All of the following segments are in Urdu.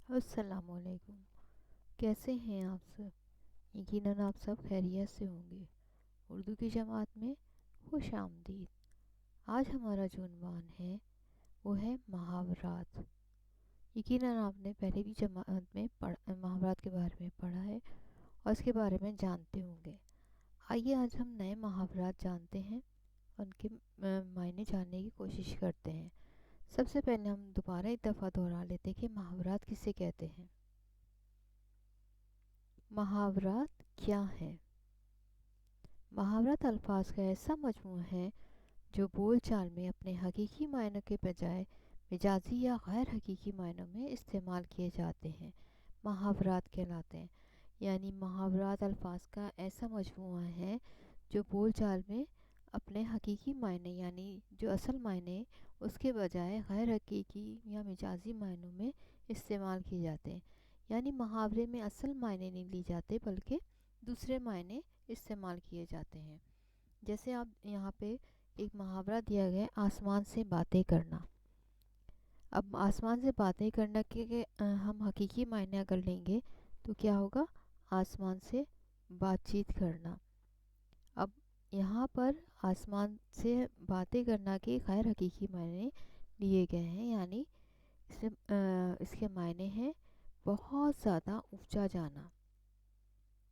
السلام علیکم۔ کیسے ہیں آپ سب؟ یقیناً آپ سب خیریت سے ہوں گے۔ اردو کی جماعت میں خوش آمدید۔ آج ہمارا جو عنوان ہے وہ ہے محاورات۔ یقیناً آپ نے پہلے بھی جماعت میں محاورات کے بارے میں پڑھا ہے اور اس کے بارے میں جانتے ہوں گے۔ آئیے آج ہم نئے محاورات جانتے ہیں، ان کے معنی جاننے کی کوشش کرتے ہیں۔ سب سے پہلے ہم دوبارہ ایک دفعہ دہرا لیتے ہیں کہ محاورات کسے کہتے ہیں۔ محاورات کیا ہیں؟ محاورات الفاظ کا ایسا مجموعہ ہے جو بول چال میں اپنے حقیقی معنوں کے بجائے مجازی یا غیر حقیقی معنوں میں استعمال کیے جاتے ہیں، محاورات کہلاتے ہیں۔ یعنی محاورات الفاظ کا ایسا مجموعہ ہے جو بول چال میں اپنے حقیقی معنی یعنی جو اصل معنی اس کے بجائے غیر حقیقی یا مجازی معنوں میں استعمال کیے جاتے ہیں۔ یعنی محاورے میں اصل معنی نہیں لی جاتے بلکہ دوسرے معنی استعمال کیے جاتے ہیں۔ جیسے آپ یہاں پہ ایک محاورہ دیا گیا ہے، آسمان سے باتیں کرنا۔ اب آسمان سے باتیں کرنا کے ہم حقیقی معنی اگر لیں گے تو کیا ہوگا؟ آسمان سے بات چیت کرنا۔ اب یہاں پر آسمان سے باتیں کرنا کے غیر حقیقی معنی لیے گئے ہیں، یعنی اس کے معنی ہیں بہت زیادہ اونچا جانا۔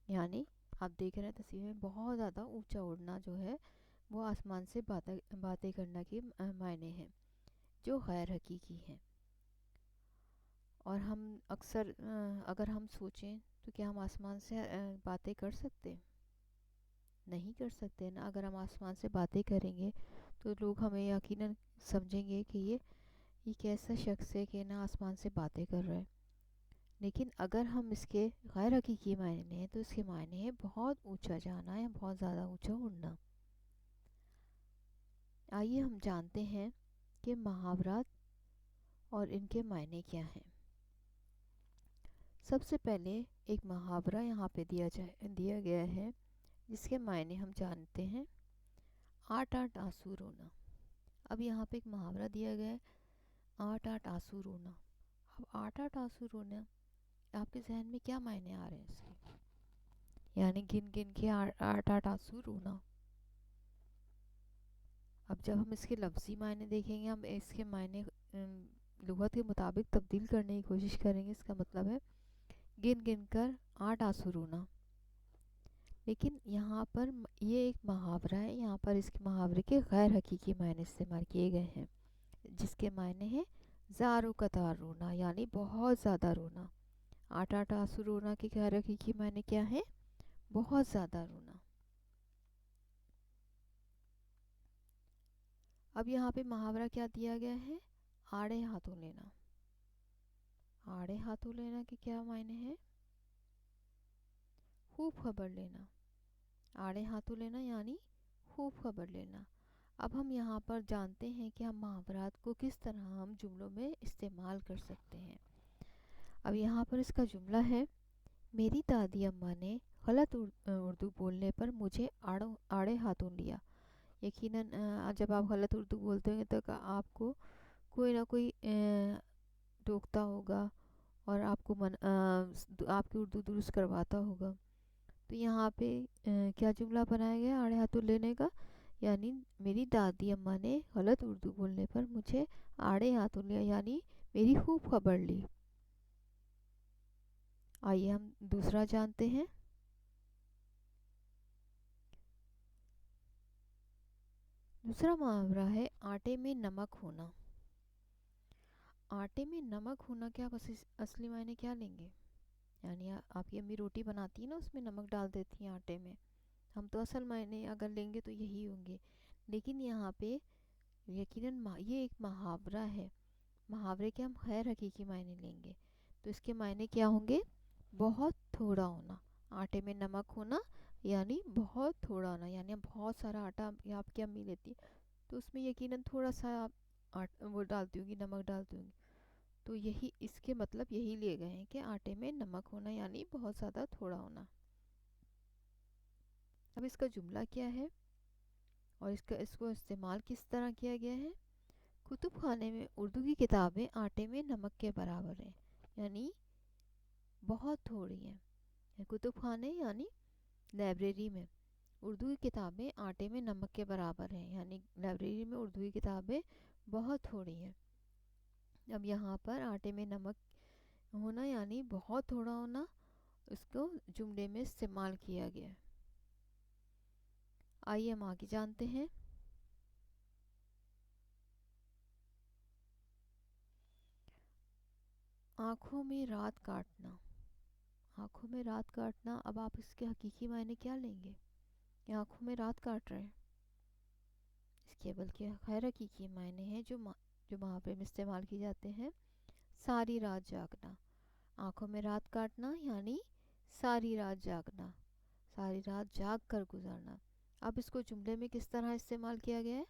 یعنی آپ دیکھ رہے ہیں تصویر میں بہت زیادہ اونچا اڑنا جو ہے وہ آسمان سے باتیں کرنا کے معنی ہیں جو غیر حقیقی ہیں۔ اور ہم اکثر اگر ہم سوچیں تو کیا ہم آسمان سے باتیں کر سکتے ہیں؟ نہیں کر سکتے نا۔ اگر ہم آسمان سے باتیں کریں گے تو لوگ ہمیں یقیناً سمجھیں گے کہ یہ کیسا شخص ہے کہ نا آسمان سے باتیں کر رہا ہے۔ لیکن اگر ہم اس کے غیر حقیقی معنی لیں تو اس کے معنی ہے بہت اونچا جانا یا بہت زیادہ اونچا اڑنا۔ آئیے ہم جانتے ہیں کہ محاورات اور ان کے معنی کیا ہیں۔ سب سے پہلے ایک محاورہ یہاں پہ دیا گیا ہے جس کے معنی ہم جانتے ہیں، آٹھ آٹھ آنسو رونا۔ اب یہاں پہ ایک محاورہ دیا گیا ہے، آٹھ آٹھ آنسو رونا۔ اب آٹھ آٹھ آنسو رونا، آپ کے ذہن میں کیا معنی آ رہے ہیں اس کے؟ یعنی گن گن کے آٹھ آٹھ آنسو رونا۔ اب جب ہم اس کے لفظی معنی دیکھیں گے، ہم اس کے معنی لغت کے مطابق تبدیل کرنے کی کوشش کریں گے۔ اس کا مطلب ہے گن گن کر آٹھ آنسو رونا۔ لیکن یہاں پر یہ ایک محاورہ ہے، یہاں پر اس کے محاورے کے غیر حقیقی معنی استعمال کیے گئے ہیں جس کے معنی ہیں زار و قطار رونا، یعنی بہت زیادہ رونا۔ آٹھ آٹھ آنسو رونا کے غیر حقیقی معنی کیا ہیں؟ بہت زیادہ رونا۔ اب یہاں پہ محاورہ کیا دیا گیا ہے؟ آڑے ہاتھوں لینا۔ آڑے ہاتھوں لینا کے کیا معنی ہے؟ خوب خبر لینا۔ آڑے ہاتھوں لینا یعنی خوب خبر لینا۔ اب ہم یہاں پر جانتے ہیں کہ ہم محاورات کو کس طرح ہم جملوں میں استعمال کر سکتے ہیں۔ اب یہاں پر اس کا جملہ ہے، میری دادی اماں نے غلط اردو بولنے پر مجھے آڑے ہاتھوں لیا۔ یقیناً جب آپ غلط اردو بولتے ہیں تو آپ کو کوئی نہ کوئی ٹوکتا ہوگا اور آپ کو آپ کی اردو درست کرواتا ہوگا۔ تو یہاں پہ کیا جملہ بنایا گیا آڑے ہاتھوں لینے کا؟ یعنی میری دادی اماں نے غلط اردو بولنے پر مجھے آڑے ہاتھوں لیا، یعنی میری خوب خبر لی۔ آئیے ہم دوسرا جانتے ہیں۔ دوسرا محاورہ ہے آٹے میں نمک ہونا۔ آٹے میں نمک ہونا کے آپ اصلی معنی کیا لیں گے؟ یعنی آپ کی امی روٹی بناتی ہیں نا، اس میں نمک ڈال دیتی ہیں آٹے میں۔ ہم تو اصل معنی اگر لیں گے تو یہی ہوں گے، لیکن یہاں پہ یقیناً یہ ایک محاورہ ہے۔ محاورے کے ہم غیر حقیقی معنی لیں گے تو اس کے معنی کیا ہوں گے؟ بہت تھوڑا ہونا۔ آٹے میں نمک ہونا یعنی بہت تھوڑا ہونا، یعنی بہت سارا آٹا آپ کی امی لیتی ہے تو اس میں یقیناً تھوڑا سا وہ ڈالتی ہوں گی، نمک ڈالتی ہوں گی۔ تو یہی اس کے مطلب یہی لیے گئے ہیں کہ آٹے میں نمک ہونا یعنی بہت زیادہ تھوڑا ہونا۔ اب اس کا جملہ کیا ہے اور اس کو استعمال کس طرح کیا گیا ہے؟ کتب خانے میں اردو کی کتابیں آٹے میں نمک کے برابر ہیں۔ یعنی بہت تھوڑی ہیں. کتب خانے یعنی لائبریری میں اردو کی کتابیں آٹے میں نمک کے برابر ہیں، یعنی لائبریری میں اردو کی کتابیں بہت تھوڑی ہیں. اب یہاں پر آٹے میں نمک ہونا یعنی بہت تھوڑا ہونا، اس کو جملے میں استعمال کیا گیا ہے. آئیے ہم آگے جانتے ہیں. آنکھوں میں رات کاٹنا. آنکھوں میں رات کاٹنا، اب آپ اس کے حقیقی معنی کیا لیں گے؟ یہ آنکھوں میں رات کاٹ رہے ہیں، اس کے بلکہ غیر حقیقی معنی ہیں جو محاورے میں استعمال کیے جاتے ہیں. ساری رات جاگنا. آنکھوں میں رات کاٹنا یعنی ساری رات جاگنا، ساری رات جاگ کر گزارنا. اب اس کو جملے میں کس طرح استعمال کیا گیا ہے؟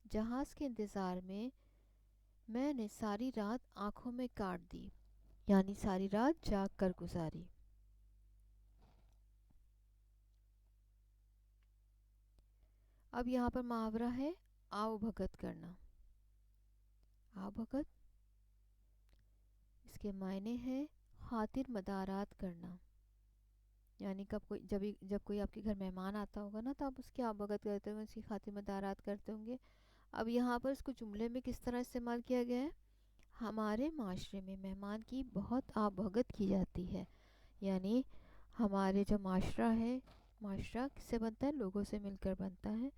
جہاز کے انتظار میں نے ساری رات آنکھوں میں کاٹ دی، یعنی ساری رات جاگ کر گزاری. اب یہاں پر محاورہ ہے آؤ بھگت کرنا. آؤ بھگت، اس کے معنی ہیں خاطر مدارات کرنا. یعنی جب کوئی آپ کے گھر مہمان آتا ہوگا نا، تو آپ اس کی آؤ بھگت کرتے ہوں گے، اس کی خاطر مدارات کرتے ہوں گے. اب یہاں پر اس کو جملے میں کس طرح استعمال کیا گیا ہے؟ ہمارے معاشرے میں مہمان کی بہت آؤ بھگت کی جاتی ہے. یعنی ہمارے جو معاشرہ ہے، معاشرہ کس سے بنتا ہے؟ لوگوں سے مل کر بنتا ہے.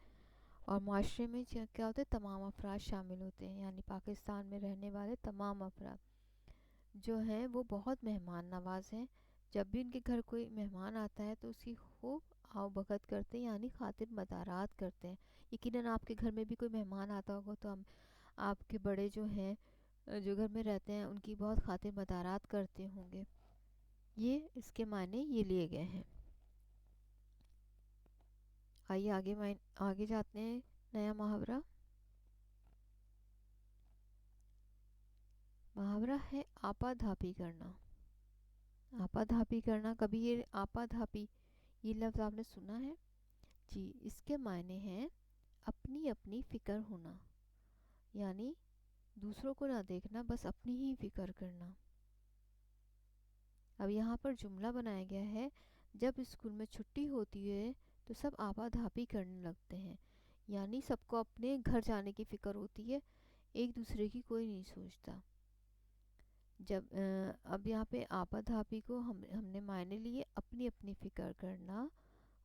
اور معاشرے میں کیا ہوتا ہے؟ تمام افراد شامل ہوتے ہیں، یعنی پاکستان میں رہنے والے تمام افراد جو ہیں وہ بہت مہمان نواز ہیں. جب بھی ان کے گھر کوئی مہمان آتا ہے تو اس کی خوب آؤ بھگت کرتے ہیں، یعنی خاطر مدارات کرتے ہیں. یقیناً آپ کے گھر میں بھی کوئی مہمان آتا ہوگا تو ہم آپ کے بڑے جو ہیں، جو گھر میں رہتے ہیں، ان کی بہت خاطر مدارات کرتے ہوں گے. یہ اس کے معنی یہ لیے گئے ہیں. آئیے آگے جاتے ہیں. نیا محاورہ. محاورہ ہے آپا دھاپی کرنا. آپا دھاپی کرنا، کبھی یہ آپا دھاپی یہ لفظ آپ نے سنا ہے؟ جی، اس کے معنی ہیں اپنی اپنی فکر ہونا، یعنی دوسروں کو نہ دیکھنا، بس اپنی ہی فکر کرنا. اب یہاں پر جملہ بنایا گیا ہے جب اسکول میں چھٹی ہوتی ہے تو سب آپا دھاپی کرنے لگتے ہیں، یعنی سب کو اپنے گھر جانے کی فکر ہوتی ہے، ایک دوسرے کی کوئی نہیں سوچتا. اب یہاں پہ آپا دھاپی کو ہم نے معنی لیے اپنی اپنی فکر کرنا،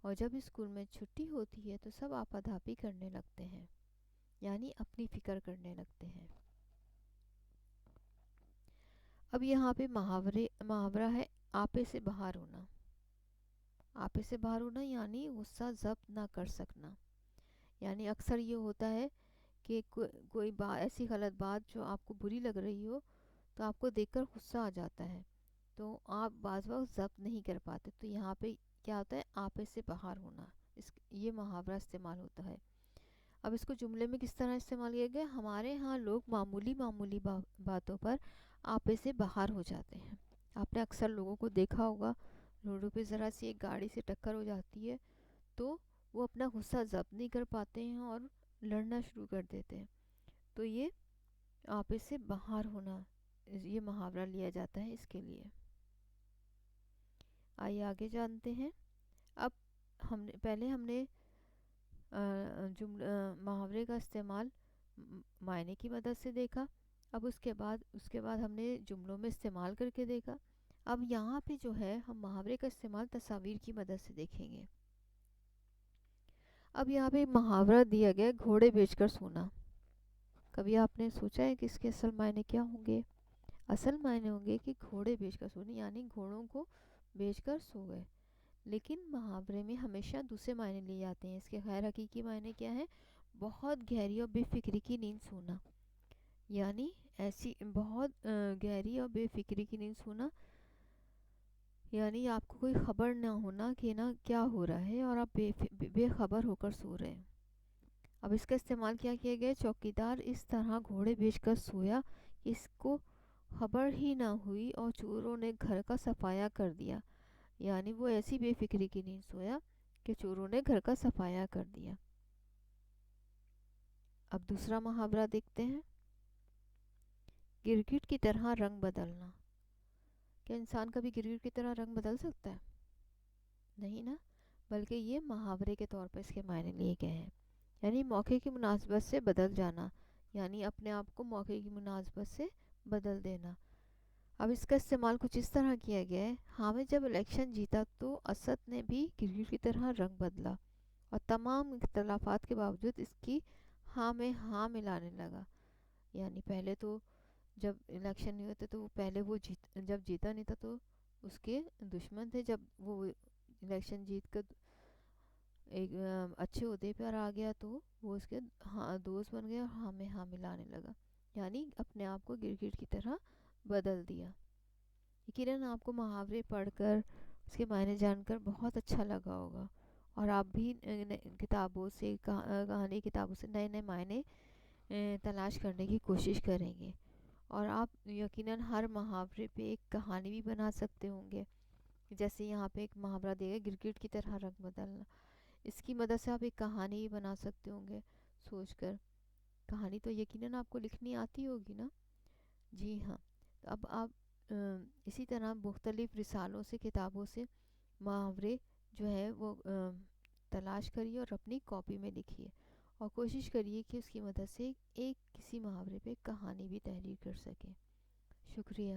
اور جب اسکول میں چھٹی ہوتی ہے تو سب آپا دھاپی کرنے لگتے ہیں، یعنی اپنی فکر کرنے لگتے ہیں. اب یہاں پہ محاورہ ہے آپے سے باہر ہونا. آپے سے باہر ہونا یعنی غصہ ضبط نہ کر سکنا. یعنی اکثر یہ ہوتا ہے کہ کوئی ایسی غلط بات جو آپ کو بری لگ رہی ہو تو آپ کو دیکھ کر غصہ آ جاتا ہے، تو آپ بعض وقت ضبط نہیں کر پاتے. تو یہاں پہ کیا ہوتا ہے؟ آپے سے باہر ہونا. یہ محاورہ استعمال ہوتا ہے. اب اس کو جملے میں کس طرح استعمال کیا گیا؟ ہمارے ہاں لوگ معمولی باتوں پر آپے سے باہر ہو جاتے ہیں. آپ نے اکثر لوگوں کو دیکھا ہوگا، روڈوں پہ ذرا سی ایک گاڑی سے ٹکر ہو جاتی ہے تو وہ اپنا غصہ ضبط نہیں کر پاتے ہیں اور لڑنا شروع کر دیتے ہیں. تو یہ آپے سے باہر ہونا، یہ محاورہ لیا جاتا ہے اس کے لیے. آئیے آگے جانتے ہیں. اب پہلے ہم نے محاورے کا استعمال معنی کی مدد سے دیکھا. اب اس کے بعد ہم نے جملوں میں استعمال کر کے دیکھا. اب یہاں پہ جو ہے ہم محاورے کا استعمال تصاویر کی مدد سے دیکھیں گے. اب یہاں پہ محاورہ دیا گیا گھوڑے بیچ کر سونا. کبھی آپ نے سوچا ہے کہ اس کے اصل معنی کیا ہوں گے؟ اصل معنی ہوں گے کہ گھوڑے بیچ کر سونے، یعنی گھوڑوں کو بیچ کر سو گئے. لیکن محاورے میں ہمیشہ دوسرے معنی لیے جاتے ہیں. اس کے غیر حقیقی معنی کیا ہے؟ بہت گہری اور بے فکری کی نیند سونا. یعنی ایسی بہت گہری اور بے فکری کی نیند سونا، یعنی آپ کو کوئی خبر نہ ہونا کہ نا کیا ہو رہا ہے اور آپ بے خبر ہو کر سو رہے ہیں. اب اس کا استعمال کیا گیا؟ چوکیدار اس طرح گھوڑے بیچ کر سویا کہ اس کو خبر ہی نہ ہوئی اور چوروں نے گھر کا صفایا کر دیا. یعنی وہ ایسی بے فکری کی نیند سویا کہ چوروں نے گھر کا صفایا کر دیا. اب دوسرا محاورہ دیکھتے ہیں. گرگٹ کی طرح رنگ بدلنا. کیا انسان کبھی گرگٹ کی طرح رنگ بدل سکتا ہے؟ نہیں نا، بلکہ یہ محاورے کے طور پر اس کے معنی لیے گئے ہیں، یعنی موقع کی مناسبت سے بدل جانا، یعنی اپنے آپ کو موقع کی مناسبت سے بدل دینا۔ اب اس کا استعمال کچھ اس طرح کیا گیا ہے: حامد جب الیکشن جیتا تو اسد نے بھی گرگٹ کی طرح رنگ بدلا اور تمام اختلافات کے باوجود اس کی ہاں میں ہاں ملانے لگا۔ یعنی پہلے تو جب الیکشن نہیں ہوتے تو پہلے وہ جب جیتا نہیں تھا تو اس کے دشمن تھے، جب وہ الیکشن جیت کر ایک اچھے عہدے پر آ گیا تو وہ اس کے ہاں دوست بن گیا اور ہاں میں ہاں ملانے لگا، یعنی اپنے آپ کو گرگٹ کی طرح بدل دیا۔ یقیناً آپ کو محاورے پڑھ کر اس کے معنی جان کر بہت اچھا لگا ہوگا، اور آپ بھی کتابوں سے کہانی کتابوں سے نئے نئے معنی تلاش کرنے کی کوشش کریں گے، اور آپ یقیناً ہر محاورے پہ ایک کہانی بھی بنا سکتے ہوں گے۔ جیسے یہاں پہ ایک محاورہ دیا گیا گرگٹ کی طرح رنگ بدلنا، اس کی مدد سے آپ ایک کہانی بھی بنا سکتے ہوں گے سوچ کر۔ کہانی تو یقیناً آپ کو لکھنی آتی ہوگی نا؟ جی ہاں، تو اب آپ اسی طرح مختلف رسالوں سے کتابوں سے محاورے جو ہے وہ تلاش کریے اور اپنی کاپی میں لکھیے، اور کوشش کریے کہ اس کی مدد سے ایک کسی محاورے پہ کہانی بھی تحریر کر سکیں۔ شکریہ۔